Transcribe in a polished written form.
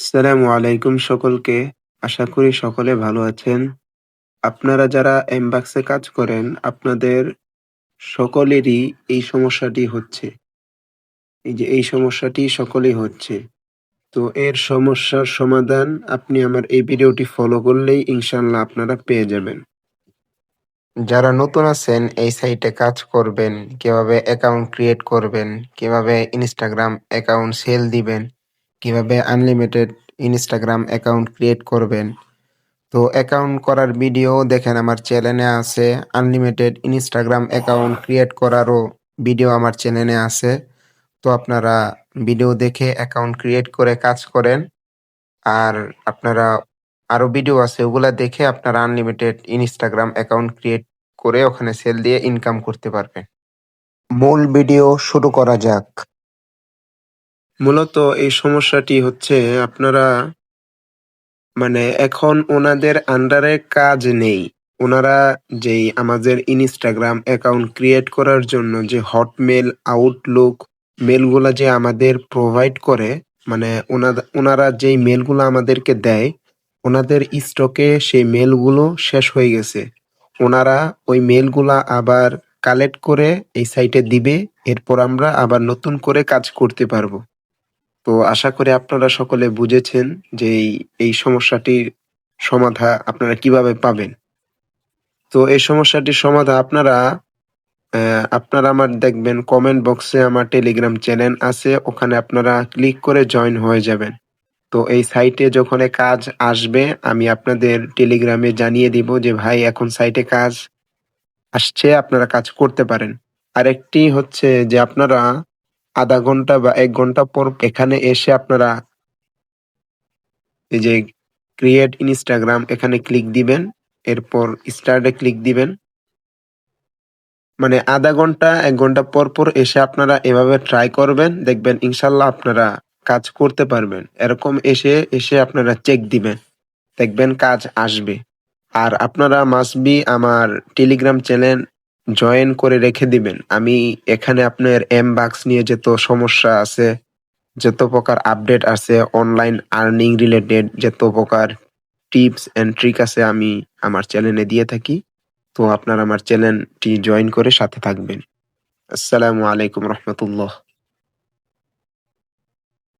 আসসালামু আলাইকুম সকলকে। আশা করি সকলে ভালো আছেন। আপনারা যারা এমবাক্সে কাজ করেন, আপনাদের সকলেরই এই সমস্যাটি হচ্ছে। এই সমস্যাটি সকলেই হচ্ছে। তো এর সমস্যার সমাধান আপনি আমার এই ভিডিওটি ফলো করলেই ইনশাআল্লাহ আপনারা পেয়ে যাবেন। যারা নতুন আছেন এই সাইটে কাজ করবেন, কিভাবে অ্যাকাউন্ট ক্রিয়েট করবেন, কিভাবে ইনস্টাগ্রাম অ্যাকাউন্ট সেল দিবেন, কিভাবে আনলিমিটেড ইনস্টাগ্রাম অ্যাকাউন্ট ক্রিয়েট করবেন। তো অ্যাকাউন্ট করার ভিডিও দেখেন আমার চ্যানেলে আছে। আনলিমিটেড ইনস্টাগ্রাম অ্যাকাউন্ট ক্রিয়েট করারও ভিডিও আমার চ্যানেলে আছে। তো আপনারা ভিডিও দেখে অ্যাকাউন্ট ক্রিয়েট করে কাজ করেন। আর আপনারা আরো ভিডিও আছে ওগুলা দেখে আপনারা আনলিমিটেড ইনস্টাগ্রাম অ্যাকাউন্ট ক্রিয়েট করে ওখানে সেল দিয়ে ইনকাম করতে পারবেন। মূল ভিডিও শুরু করা যাক। মূলত এই সমস্যাটি হচ্ছে আপনারা এখন ওনাদের আন্ডারে কাজ নেই। ওনারা যেই আমাদের ইনস্টাগ্রাম অ্যাকাউন্ট ক্রিয়েট করার জন্য যে হটমেল, আউটলুক মেলগুলা যে আমাদের প্রোভাইড করে, ওনারা যেই মেলগুলো আমাদেরকে দেয়, ওনাদের স্টকে সেই মেলগুলো শেষ হয়ে গেছে। ওনারা ওই মেলগুলা আবার কালেক্ট করে এই সাইটে দিবে, এরপর আমরা আবার নতুন করে কাজ করতে পারবো। তো আশা করি আপনারা সকলে বুঝেছেন যে এই সমস্যাটির সমাধা আপনারা কিভাবে পাবেন। তো এই সমস্যাটির সমাধা আপনারা আমার দেখবেন কমেন্ট বক্সে আমার টেলিগ্রাম চ্যানেল আছে, ওখানে আপনারা ক্লিক করে জয়েন হয়ে যাবেন। তো এই সাইটে যখন কাজ আসবে আমি আপনাদের টেলিগ্রামে জানিয়ে দিব যে ভাই এখন সাইটে কাজ আসছে, আপনারা কাজ করতে পারেন। আরেকটি হচ্ছে যে আপনারা আধা ঘন্টা বা ১ ঘন্টা পর এখানে এসে আপনারা এই যে ক্রিয়েট ইনস্টাগ্রাম এখানে ক্লিক দিবেন, এরপর স্টার্টে ক্লিক দিবেন। আধা ঘন্টা ১ ঘন্টা পর পর এসে আপনারা এভাবে ট্রাই করবেন, দেখবেন ইনশাল্লাহ আপনারা কাজ করতে পারবেন। এরকম এসে আপনারা চেক দিবেন, দেখবেন কাজ আসবে। আর আপনারা মাস্ট বি আমার টেলিগ্রাম চ্যানেল জয়েন করে রেখে দিবেন। আমি এখানে আপনার এমবাক্স নিয়ে যত সমস্যা আছে, যত প্রকার আপডেট আছে, অনলাইন আর্নিং রিলেটেড যত প্রকার টিপস এন্ড ট্রিক আছে আমি আমার চ্যানেলে দিয়ে থাকি। তো আপনারা আমার চ্যানেলটি জয়েন করে সাথে থাকবেন। আসসালামু আলাইকুম রহমতুল্লাহ।